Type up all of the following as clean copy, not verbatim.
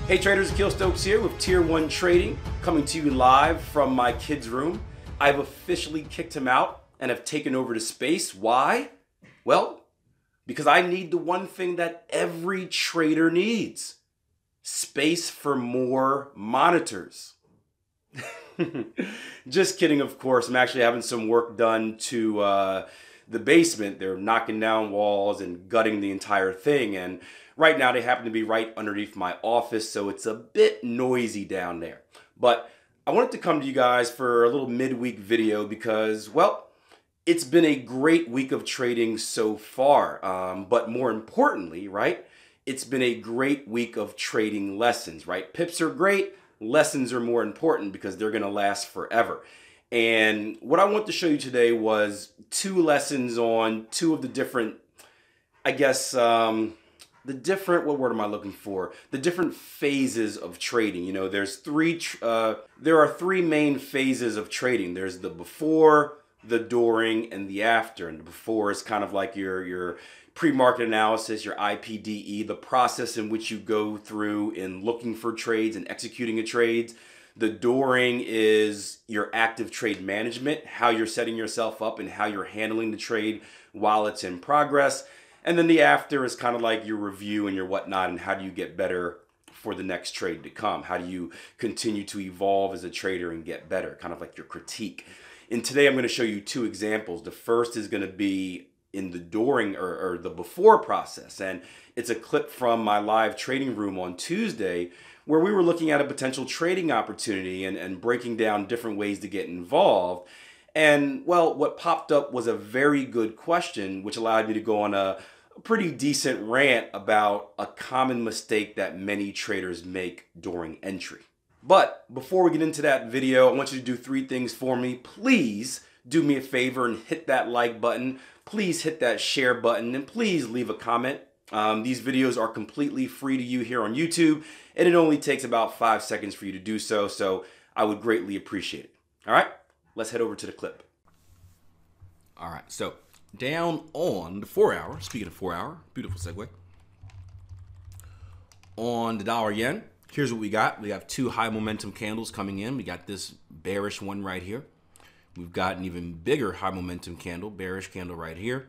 Hey traders, Akil Stokes here with Tier 1 Trading, coming to you live from my kid's room. I've officially kicked him out and have taken over the space. Why? Well, because I need the one thing that every trader needs. Space for more monitors. Just kidding, of course. I'm actually having some work done to the basement. They're knocking down walls and gutting the entire thing, and right now they happen to be right underneath my office, so it's a bit noisy down there. But I wanted to come to you guys for a little midweek video because, well, it's been a great week of trading so far. But more importantly, right, it's been a great week of trading lessons, right? Pips are great. Lessons are more important because they're going to last forever. And what I want to show you today was two lessons on two of the different, I guess, what word am I looking for? The different phases of trading. You know, there are three main phases of trading. There's the before, the during, and the after. And the before is kind of like your pre-market analysis, your IPDE, the process in which you go through in looking for trades and executing a trade. The during is your active trade management, how you're setting yourself up and how you're handling the trade while it's in progress. And then the after is kind of like your review and your whatnot, and how do you get better for the next trade to come? How do you continue to evolve as a trader and get better? Kind of like your critique. And today I'm going to show you two examples. The first is going to be in the during or the before process. And it's a clip from my live trading room on Tuesday where we were looking at a potential trading opportunity and breaking down different ways to get involved. And well, what popped up was a very good question, which allowed me to go on a pretty decent rant about a common mistake that many traders make during entry. But before we get into that video, I want you to do three things for me. Please do me a favor and hit that like button. Please hit that share button, and please leave a comment. These videos are completely free to you here on YouTube, and it only takes about 5 seconds for you to do so, so I would greatly appreciate it. All right, let's head over to the clip. All right, so down on the 4 hour, speaking of 4 hour, beautiful segue, on the dollar yen, here's what we got. We have two high momentum candles coming in. We got this bearish one right here. We've got an even bigger high momentum candle, bearish candle right here.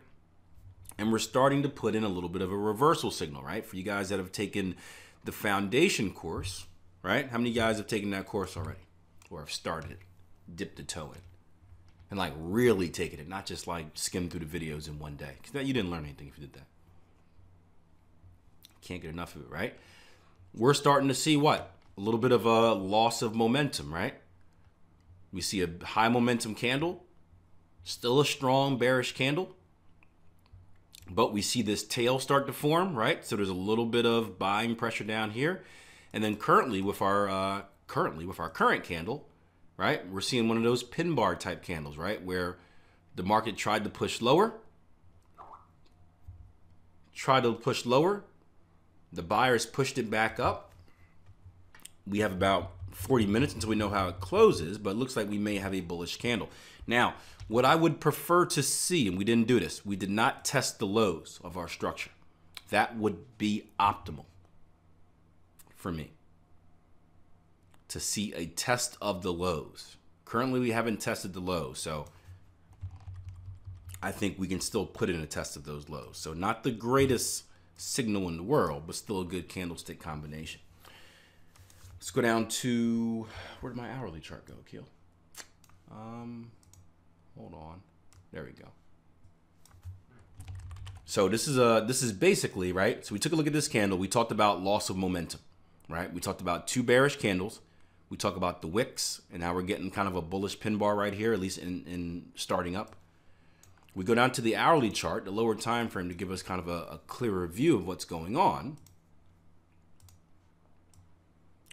And we're starting to put in a little bit of a reversal signal, right? For you guys that have taken the foundation course, right? How many guys have taken that course already? Or have started it, dipped the toe in, and like really taken it, not just like skim through the videos in one day. Because you didn't learn anything if you did that. Can't get enough of it, right? We're starting to see what? A little bit of a loss of momentum, right? We see a high momentum candle, still a strong bearish candle. But we see this tail start to form, right? So there's a little bit of buying pressure down here. And then currently with our current candle, right? We're seeing one of those pin bar type candles, right? Where the market tried to push lower. The buyers pushed it back up. We have about 40 minutes until we know how it closes, but it looks like we may have a bullish candle. Now, what I would prefer to see, and we didn't do this, we did not test the lows of our structure. That would be optimal for me, to see a test of the lows. Currently, we haven't tested the lows, so I think we can still put in a test of those lows. So not the greatest signal in the world, but still a good candlestick combination. Let's go down to, where did my hourly chart go, Akil? Hold on. There we go. So this is basically, right? So we took a look at this candle. We talked about loss of momentum, right? We talked about two bearish candles. We talk about the wicks and how we're getting kind of a bullish pin bar right here, at least in starting up. We go down to the hourly chart, the lower time frame, to give us kind of a clearer view of what's going on.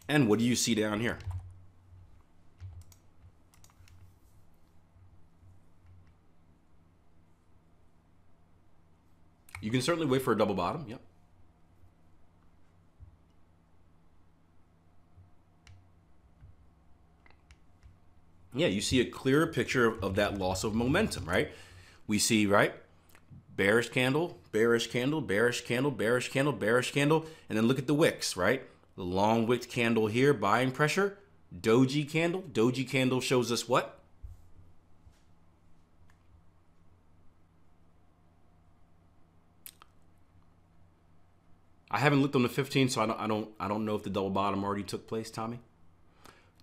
And what do you see down here? You can certainly wait for a double bottom. Yep. Yeah, you see a clearer picture of that loss of momentum, right? We see, right, bearish candle, bearish candle, bearish candle, bearish candle, bearish candle, and then look at the wicks, right? The long wick candle here, buying pressure. Doji candle. Doji candle shows us what? I haven't looked on the 15, so I don't know if the double bottom already took place, Tommy.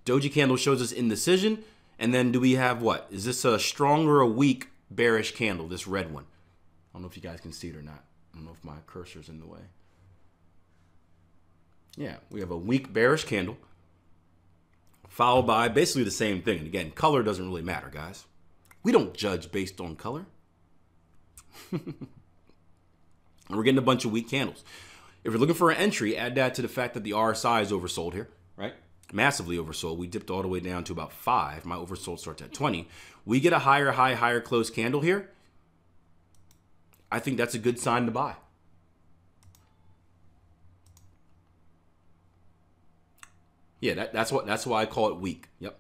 Doji candle shows us indecision. And then do we have what? Is this a strong or a weak bearish candle, this red one? I don't know if you guys can see it or not. I don't know if my cursor's in the way. Yeah, we have a weak bearish candle followed by basically the same thing. And again, color doesn't really matter, guys. We don't judge based on color. And we're getting a bunch of weak candles. If you're looking for an entry, add that to the fact that the RSI is oversold here, right? Massively oversold. We dipped all the way down to about 5. My oversold starts at 20. We get a higher high, higher close candle here. I think that's a good sign to buy. Yeah, that's why I call it weak. Yep.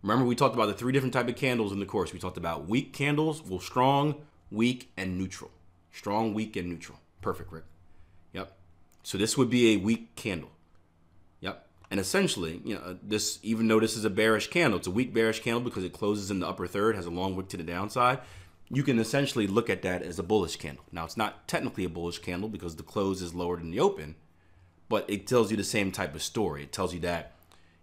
Remember, we talked about the 3 different type of candles in the course. We talked about weak candles, well, strong, weak, and neutral. Strong, weak, and neutral. Perfect, Rick. Yep. So this would be a weak candle. Yep. And essentially, you know, this, even though this is a bearish candle, it's a weak bearish candle because it closes in the upper third, has a long wick to the downside. You can essentially look at that as a bullish candle. Now, it's not technically a bullish candle because the close is lower than the open, but it tells you the same type of story. It tells you that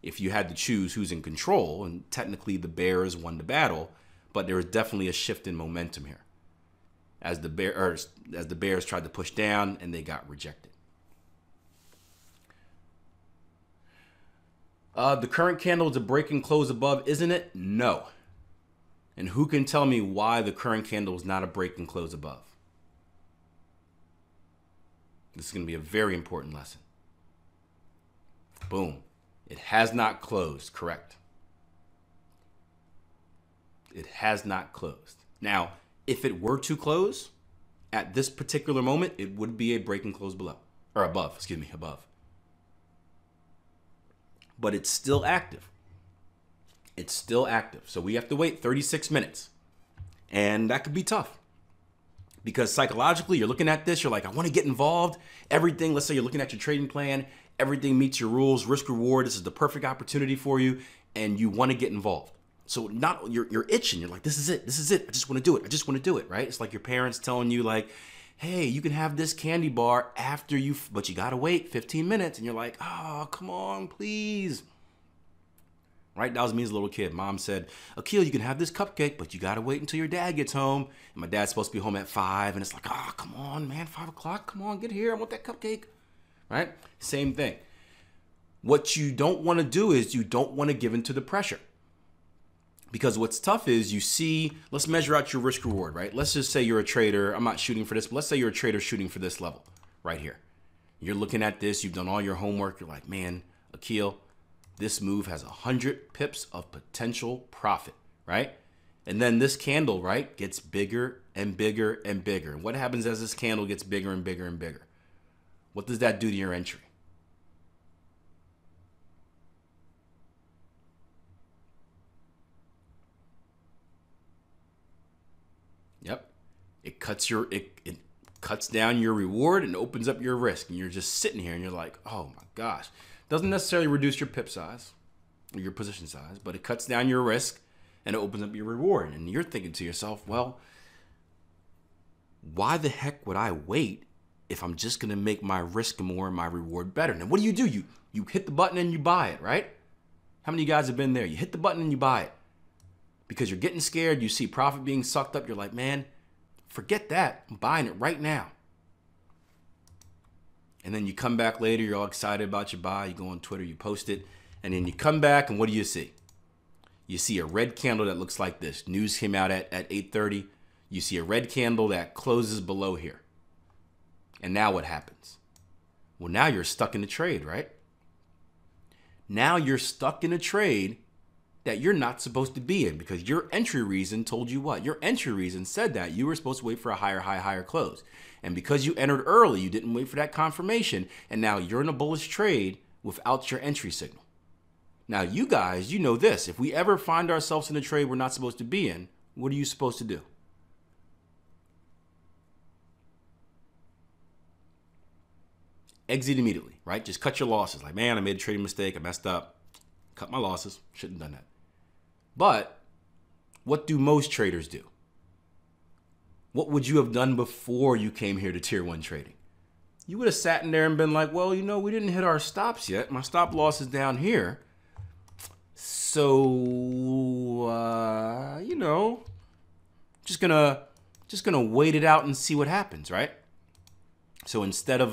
if you had to choose who's in control, and technically the bears won the battle, but there is definitely a shift in momentum here as the bears tried to push down and they got rejected. The current candle is a break and close above, isn't it? No. And who can tell me why the current candle is not a break and close above? This is going to be a very important lesson. Boom. It has not closed, correct. It has not closed. Now, if it were to close at this particular moment, it would be a break and close below, or above, excuse me, above. But it's still active. It's still active. So we have to wait 36 minutes. And that could be tough. Because psychologically, you're looking at this, you're like, I want to get involved. Everything, let's say you're looking at your trading plan, everything meets your rules, risk reward, this is the perfect opportunity for you, and you want to get involved. So you're itching, you're like, this is it, I just want to do it, right? It's like your parents telling you like, hey, you can have this candy bar after but you gotta wait 15 minutes, and you're like, oh, come on, please. Right, that was me as a little kid. Mom said, Akil, you can have this cupcake, but you gotta wait until your dad gets home. And my dad's supposed to be home at 5, and it's like, oh, come on, man, 5 o'clock, come on, get here, I want that cupcake. Right, same thing. What you don't wanna do is you don't wanna give into the pressure. Because what's tough is you see, let's measure out your risk reward, right? Let's just say you're a trader. I'm not shooting for this, but let's say you're a trader shooting for this level right here. You're looking at this, you've done all your homework. You're like, man, Akil, this move has 100 pips of potential profit, right? And then this candle, right, gets bigger and bigger and bigger. And what happens as this candle gets bigger and bigger and bigger? What does that do to your entry? Yep. It cuts down your reward and opens up your risk. And you're just sitting here and you're like, oh my gosh. Doesn't necessarily reduce your pip size or your position size, but it cuts down your risk and it opens up your reward. And you're thinking to yourself, well, why the heck would I wait if I'm just going to make my risk more and my reward better? And what do? You hit the button and you buy it, right? How many of you guys have been there? You hit the button and you buy it. Because you're getting scared, you see profit being sucked up, you're like, man, forget that. I'm buying it right now. And then you come back later, you're all excited about your buy, you go on Twitter, you post it, and then you come back, and what do you see? You see a red candle that looks like this. News came out at 8:30. You see a red candle that closes below here. And now what happens? Well, now you're stuck in the trade, right? Now you're stuck in a trade that you're not supposed to be in because your entry reason told you what? Your entry reason said that you were supposed to wait for a higher high, higher close. And because you entered early, you didn't wait for that confirmation. And now you're in a bullish trade without your entry signal. Now, you guys, you know this. If we ever find ourselves in a trade we're not supposed to be in, what are you supposed to do? exit immediately, right? Just cut your losses. Like, man, I made a trading mistake. I messed up. Cut my losses. Shouldn't have done that. But what do most traders do? What would you have done before you came here to Tier 1 trading? You would have sat in there and been like, well, we didn't hit our stops yet. My stop loss is down here. So, just gonna wait it out and see what happens, right? So instead of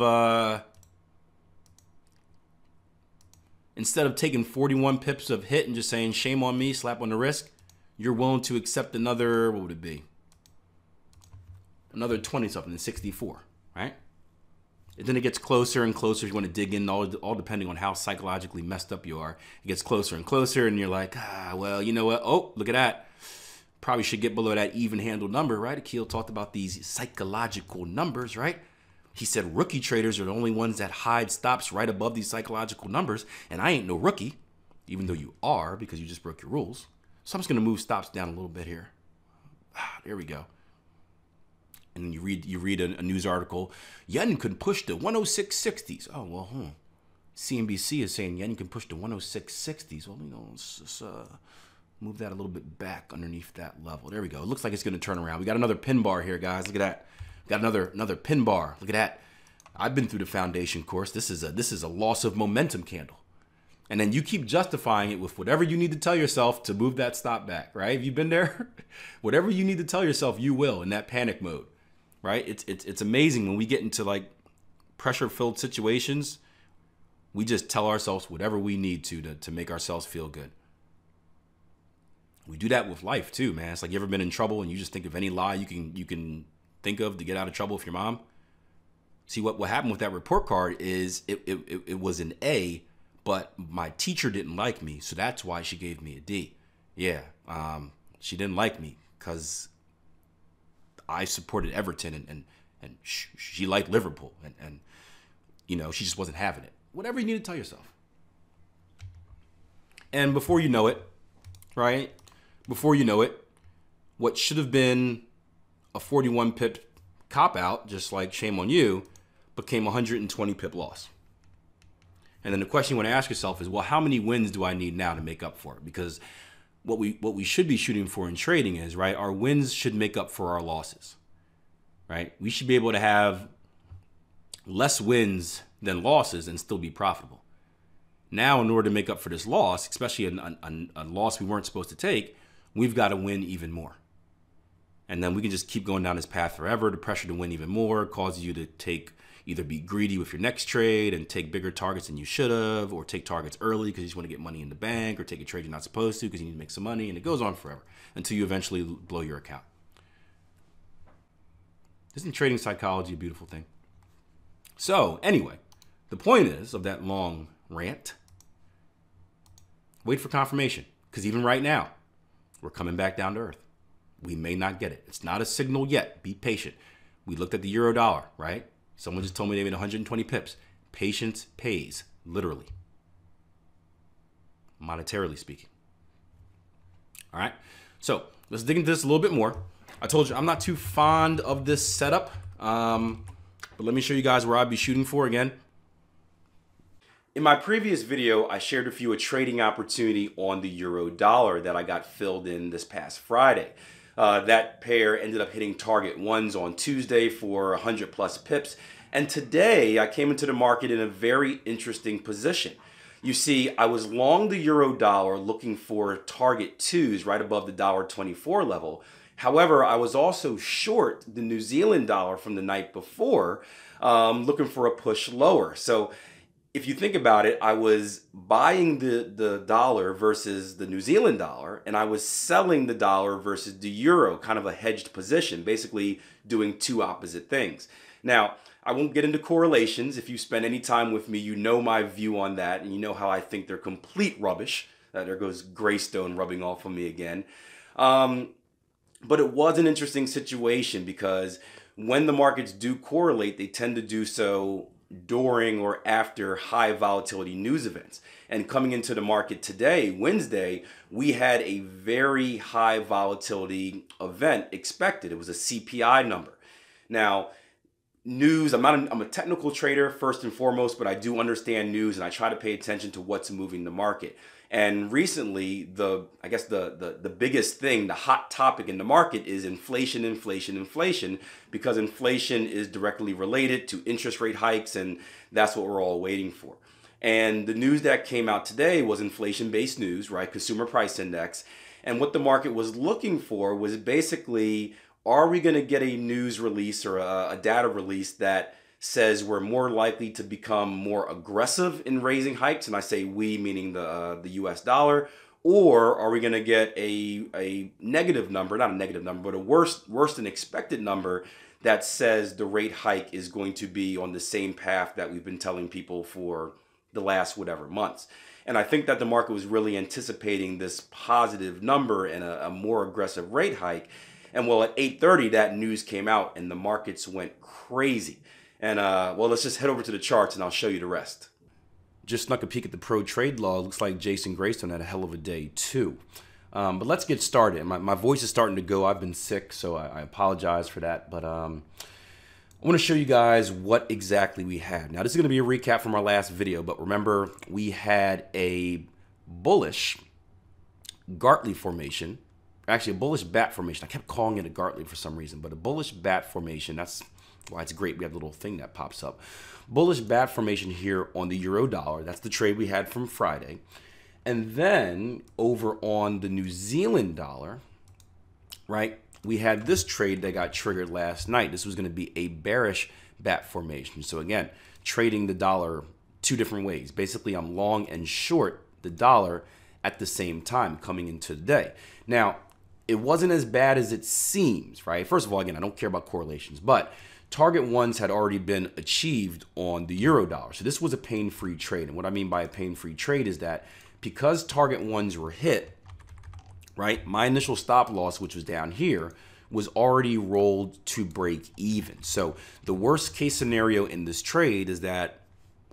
taking 41 pips of hit and just saying shame on me, slap on the wrist, you're willing to accept another, what would it be? Another 20 something, 64, right? And then it gets closer and closer. You want to dig in, all depending on how psychologically messed up you are. It gets closer and closer, and you're like, well, you know what? Oh, look at that. Probably should get below that even handle number, right? Akil talked about these psychological numbers, right? He said rookie traders are the only ones that hide stops right above these psychological numbers, and I ain't no rookie, even though you are because you just broke your rules. So I'm just going to move stops down a little bit here. There we go. And you read a news article, yen can push to 106.60s. Oh, well, CNBC is saying yen can push to 106.60s. Well, let's just move that a little bit back underneath that level. There we go. It looks like it's going to turn around. We got another pin bar here, guys. Look at that. Got another pin bar. Look at that. I've been through the foundation course. This is a loss of momentum candle. And then you keep justifying it with whatever you need to tell yourself to move that stop back, right? Have you been there? Whatever you need to tell yourself, you will in that panic mode. Right? It's amazing when we get into like pressure-filled situations, we just tell ourselves whatever we need to make ourselves feel good. We do that with life too, man. It's like, you ever been in trouble and you just think of any lie you can think of to get out of trouble with your mom? See, what happened with that report card is it was an A, but my teacher didn't like me, so that's why she gave me a D. Yeah, she didn't like me because I supported Everton and she liked Liverpool and she just wasn't having it. Whatever you need to tell yourself. And before you know it, right? Before you know it, what should have been a 41 pip cop out, just like shame on you, became a 120 pip loss. And then the question you want to ask yourself is, well, how many wins do I need now to make up for it? Because what we should be shooting for in trading is, right, our wins should make up for our losses, right? We should be able to have less wins than losses and still be profitable. Now, in order to make up for this loss, especially a loss we weren't supposed to take, we've got to win even more. And then we can just keep going down this path forever. The pressure to win even more causes you to either be greedy with your next trade and take bigger targets than you should have, or take targets early because you just want to get money in the bank, or take a trade you're not supposed to because you need to make some money, and it goes on forever until you eventually blow your account. Isn't trading psychology a beautiful thing? So anyway, the point is of that long rant, wait for confirmation, because even right now, we're coming back down to earth. We may not get it. It's not a signal yet. Be patient. We looked at the euro dollar, right? Someone just told me they made 120 pips. Patience pays, literally. Monetarily speaking. All right. So let's dig into this a little bit more. I told you I'm not too fond of this setup. But let me show you guys where I'd be shooting for again. In my previous video, I shared with you a trading opportunity on the euro dollar that I got filled in this past Friday. That pair ended up hitting target ones on Tuesday for 100 plus pips. And today I came into the market in a very interesting position. You see, I was long the euro dollar looking for target twos right above the $1.24 level. However, I was also short the New Zealand dollar from the night before, looking for a push lower. So if you think about it, I was buying the dollar versus the New Zealand dollar, and I was selling the dollar versus the euro, kind of a hedged position, basically doing two opposite things. Now, I won't get into correlations. If you spend any time with me, you know my view on that, and you know how I think they're complete rubbish. There goes Greystone rubbing off on me again. But it was an interesting situation because when the markets do correlate, they tend to do so during or after high volatility news events. And coming into the market today, Wednesday, we had a very high volatility event expected. It was a CPI number. Now, news. I'm a technical trader first and foremost, but I do understand news and I try to pay attention to what's moving the market. And recently, I guess the biggest thing, the hot topic in the market is inflation, inflation, inflation, because inflation is directly related to interest rate hikes, and that's what we're all waiting for. And the news that came out today was inflation-based news, right? Consumer price index. And what the market was looking for was basically, are we going to get a news release or a data release that says we're more likely to become more aggressive in raising hikes? And I say we, meaning the US dollar. Or are we going to get a negative number, not a negative number, but a worse than expected number that says the rate hike is going to be on the same path that we've been telling people for the last whatever months. And I think that the market was really anticipating this positive number and a more aggressive rate hike. And well, at 8:30, that news came out and the markets went crazy. And well, let's just head over to the charts and I'll show you the rest. Just snuck a peek at the pro trade log. Looks like Jason Greystone had a hell of a day too. But let's get started. My voice is starting to go. I've been sick, so I apologize for that. But I want to show you guys what exactly we had. Now, this is going to be a recap from our last video, but remember, we had a bullish Gartley formation, actually a bullish bat formation. I kept calling it a Gartley for some reason, but a bullish bat formation. That's why it's great. We have a little thing that pops up. Bullish bat formation here on the euro dollar. That's the trade we had from Friday. And then over on the New Zealand dollar, right? We had this trade that got triggered last night. This was going to be a bearish bat formation. So again, trading the dollar two different ways. Basically, I'm long and short the dollar at the same time coming into the day. Now, it wasn't as bad as it seems, right? First of all, again, I don't care about correlations, but target ones had already been achieved on the euro dollar. So this was a pain-free trade. And what I mean by a pain-free trade is that because target ones were hit, right, my initial stop loss, which was down here, was already rolled to break even. So the worst case scenario in this trade is that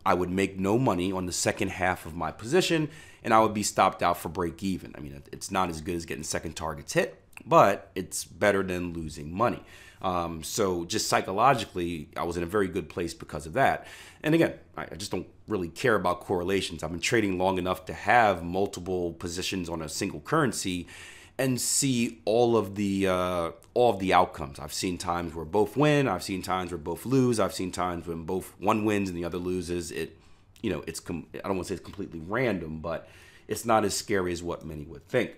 I would make no money on the second half of my position and I would be stopped out for break even. I mean, it's not as good as getting second targets hit, but it's better than losing money. So just psychologically, I was in a very good place because of that. And again, I just don't really care about correlations. I've been trading long enough to have multiple positions on a single currency and see all of the outcomes. I've seen times where both win. I've seen times where both lose. I've seen times when both one wins and the other loses. I don't want to say it's completely random, but it's not as scary as what many would think.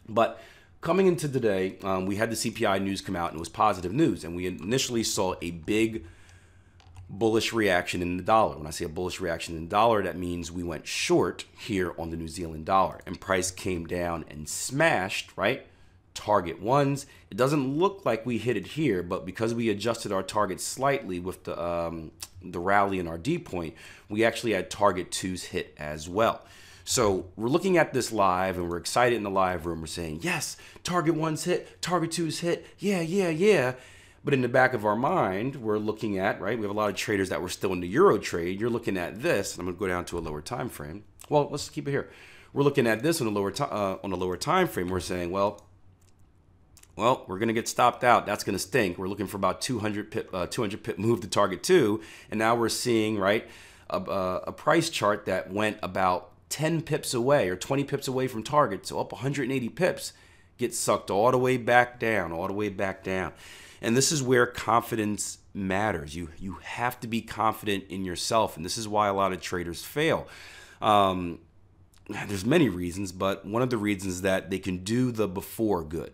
But coming into today, we had the CPI news come out and it was positive news. And we initially saw a big bullish reaction in the dollar. When I say a bullish reaction in the dollar, that means we went short here on the New Zealand dollar and price came down and smashed, right? Target ones. It doesn't look like we hit it here, but because we adjusted our target slightly with the rally in our D point, we actually had target twos hit as well. So we're looking at this live and we're excited in the live room. We're saying, yes, target ones hit, target twos hit. Yeah, yeah, yeah. But in the back of our mind, we're looking at, right? We have a lot of traders that were still in the euro trade. You're looking at this. And I'm going to go down to a lower time frame. Well, let's keep it here. We're looking at this on a lower time frame. We're saying, well, we're going to get stopped out. That's going to stink. We're looking for about 200 pip move to target two. And now we're seeing, right, a price chart that went about 10 pips away or 20 pips away from target. So up 180 pips, gets sucked all the way back down, all the way back down. And this is where confidence matters. You have to be confident in yourself. And this is why a lot of traders fail. There's many reasons, but one of the reasons is that they can do the before good,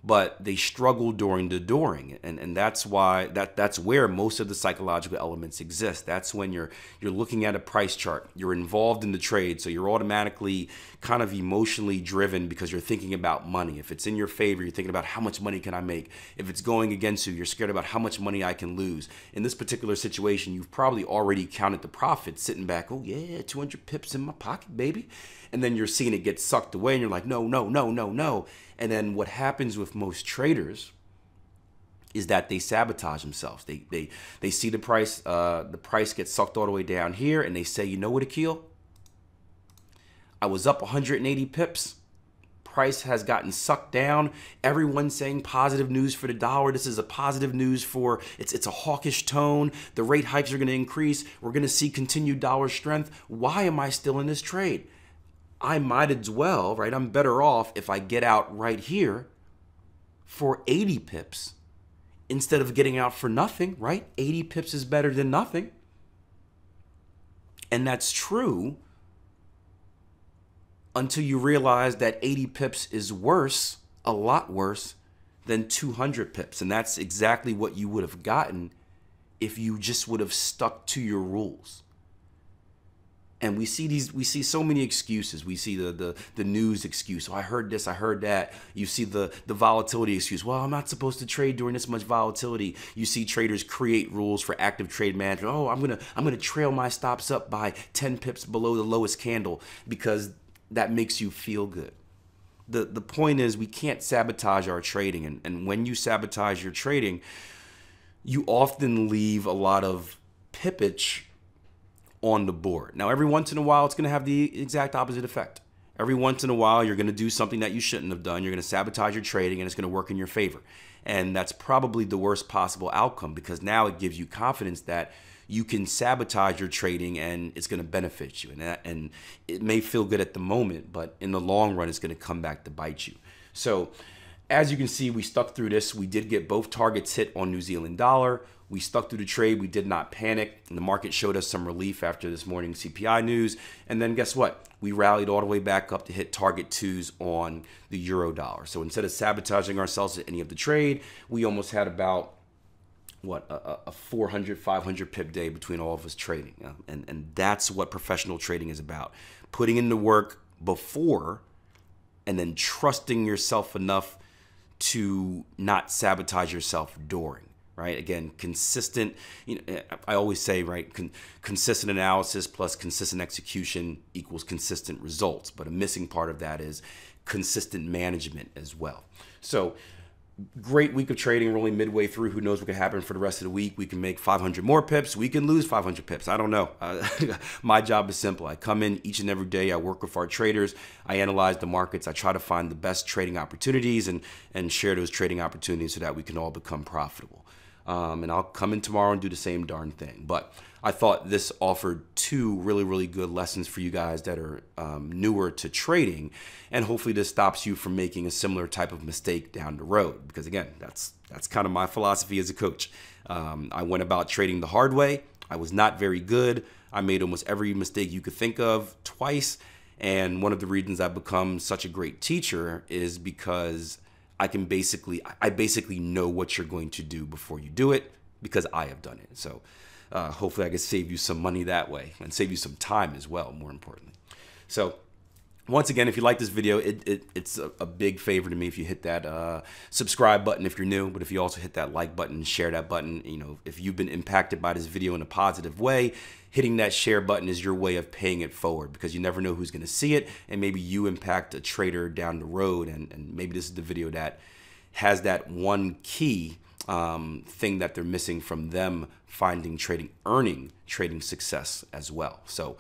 but they struggle during the during. And that's why that's where most of the psychological elements exist. That's when you're looking at a price chart, you're involved in the trade, so you're automatically kind of emotionally driven because you're thinking about money. If it's in your favor, you're thinking about how much money can I make. If it's going against you, you're scared about how much money I can lose. In this particular situation, you've probably already counted the profit, sitting back, oh yeah, 200 pips in my pocket, baby. And then you're seeing it get sucked away and you're like, no, no, no, no, no. And then what happens with most traders is that they sabotage themselves. They see the price gets sucked all the way down here and they say, you know what, Akil? I was up 180 pips. price has gotten sucked down. Everyone's saying positive news for the dollar. This is a positive news for, it's a hawkish tone. The rate hikes are going to increase. We're going to see continued dollar strength. Why am I still in this trade? I might as well, right? I'm better off if I get out right here for 80 pips instead of getting out for nothing, right? 80 pips is better than nothing. And that's true until you realize that 80 pips is worse, a lot worse than 200 pips. And that's exactly what you would have gotten if you just would have stuck to your rules. And we see so many excuses. We see the news excuse. Oh, I heard this, I heard that. You see the volatility excuse. Well, I'm not supposed to trade during this much volatility. You see traders create rules for active trade management. Oh, I'm gonna trail my stops up by 10 pips below the lowest candle because that makes you feel good. The point is we can't sabotage our trading. And when you sabotage your trading, you often leave a lot of pippage on the board. Now, every once in a while, it's going to have the exact opposite effect. Every once in a while, you're going to do something that you shouldn't have done. You're going to sabotage your trading, and it's going to work in your favor. And that's probably the worst possible outcome because now it gives you confidence that you can sabotage your trading and it's going to benefit you. And it may feel good at the moment, but in the long run, it's going to come back to bite you. So as you can see, we stuck through this. We did get both targets hit on New Zealand dollar. We stuck through the trade. We did not panic. And the market showed us some relief after this morning's CPI news. And then guess what? We rallied all the way back up to hit target 2s on the euro dollar. So instead of sabotaging ourselves at any of the trade, we almost had about, what, a 400, 500 pip day between all of us trading. And that's what professional trading is about. Putting in the work before and then trusting yourself enough to not sabotage yourself during. Right? Again, consistent, I always say, right, consistent analysis plus consistent execution equals consistent results. But a missing part of that is consistent management as well. So great week of trading. We're only midway through. Who knows what could happen for the rest of the week? We can make 500 more pips. We can lose 500 pips. I don't know. My job is simple. I come in each and every day. I work with our traders. I analyze the markets. I try to find the best trading opportunities and share those trading opportunities so that we can all become profitable. And I'll come in tomorrow and do the same darn thing. But I thought this offered two really, really good lessons for you guys that are newer to trading. And hopefully this stops you from making a similar type of mistake down the road. Because again, that's kind of my philosophy as a coach. I went about trading the hard way. I was not very good. I made almost every mistake you could think of twice. And one of the reasons I've become such a great teacher is because I basically know what you're going to do before you do it because I have done it. So hopefully I can save you some money that way and save you some time as well, more importantly. So once again, if you like this video, it's a big favor to me if you hit that subscribe button if you're new, but if you also hit that like button, share that button. If you've been impacted by this video in a positive way, hitting that share button is your way of paying it forward because you never know who's going to see it, and maybe you impact a trader down the road, and maybe this is the video that has that one key thing that they're missing from them finding trading, earning trading success as well. So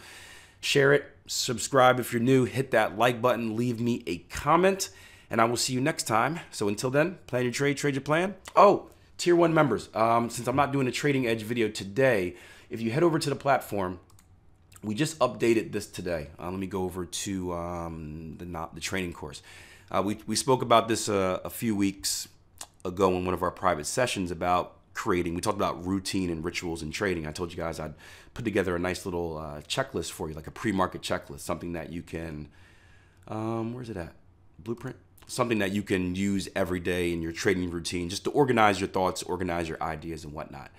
share it, subscribe if you're new, hit that like button, leave me a comment, and I will see you next time. So until then, plan your trade, trade your plan. Oh, Tier 1 members, since I'm not doing a Trading Edge video today, if you head over to the platform, we just updated this today. Let me go over to the training course. We spoke about this a few weeks ago in one of our private sessions about creating. We talked about routine and rituals in trading. I told you guys I'd put together a nice little checklist for you, like a pre-market checklist, something that you can, where's it at? Blueprint? Something that you can use every day in your trading routine just to organize your thoughts, organize your ideas and whatnot.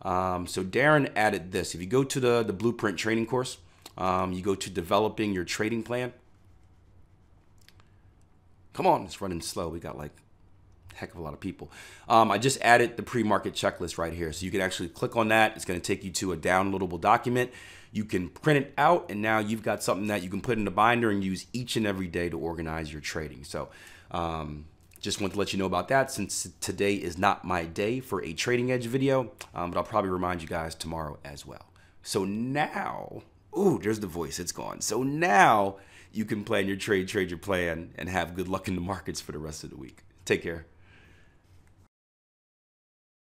So Darren added this. If you go to the Blueprint training course, you go to developing your trading plan. Come on, it's running slow. We got like a heck of a lot of people. I just added the pre-market checklist right here. So you can actually click on that. It's going to take you to a downloadable document. You can print it out, and now you've got something that you can put in the binder and use each and every day to organize your trading. So just want to let you know about that, since today is not my day for a Trading Edge video, but I'll probably remind you guys tomorrow as well. So now, ooh, there's the voice, it's gone. So now you can plan your trade your plan, and have good luck in the markets for the rest of the week. Take care.